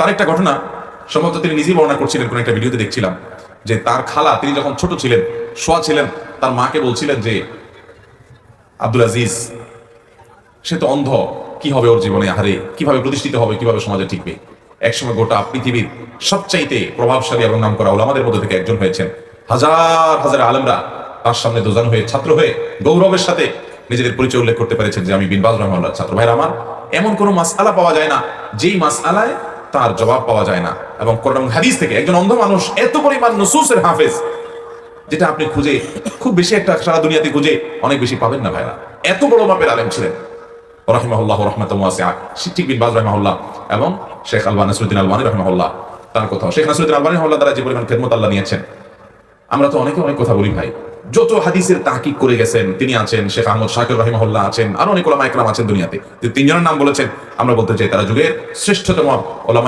তার একটা ঘটনা সম্ভবত তিনি নিজেই বর্ণনা করছিলেন, কোন একটা ভিডিওতে দেখছিলাম যে তার খালা, তিনি যখন ছোট ছিলেন, শোয়া ছিলেন, তার মাকে বলছিলেন যে আব্দুল আজিজ সে তো অন্ধ, কি হবে ওর জীবনে, হারে কিভাবে প্রতিষ্ঠিত হবে, কিভাবে সমাজে টিকবে। একসময় গোটা পৃথিবীর সবচাইতে প্রভাবশালী এবং নামকরা ওলামাদের মধ্যে থেকে একজন হয়েছেন। হাজার হাজার আলেমরা তার সামনে দোজান হয়ে, ছাত্র হয়ে গৌরবের সাথে নিজেদের পরিচয় উল্লেখ করতে পেরেছেন যে আমি বিন বাজ রাহিমাহুল্লাহর ছাত্র। ভাইরা আমার, এমন কোনো মাসআলা পাওয়া যায় না যেই মাসআলায় তার জবাব পাওয়া যায় না। এবং কোরআন এবং হাদিস থেকে একজন অন্ধ মানুষ এত পরিমাণ নুসুসের হাফেজ, যেটা আপনি খুঁজে খুব বেশি একটা সারা দুনিয়াতে খুঁজে অনেক বেশি পাবেন না ভাইরা। এত বড় মাপের আলেম ছিলেন রাহিমাহুল্লাহ রাহমাতান ওয়াসিআ, ঠিক বিন বাজ রাহিমাহুল্লাহ এবং শেখ আলবানী নাসিরুদ্দিন আলবানী রাহিমাহুল্লাহ। তার কথা শেখ নাসিরুদ্দিন আলবানী রাহিমাহুল্লাহ দ্বারা যে পরিমাণ খেদমত আল্লাহ নিয়েছেন, আমরা তো অনেকে অনেক কথা বলি ভাই। যত হাদিসের তাহকিক করে গেছেন তিনি আছেন, শেখ আহমদ শাকির রাহিমাহুল্লাহ আছেন, আরো অনেক ওলামা ইকরাম আছেন দুনিয়াতে। তিনজনের নাম বলেছেন, আমরা বলতে চাই তারা যুগের শ্রেষ্ঠতম ওলামা।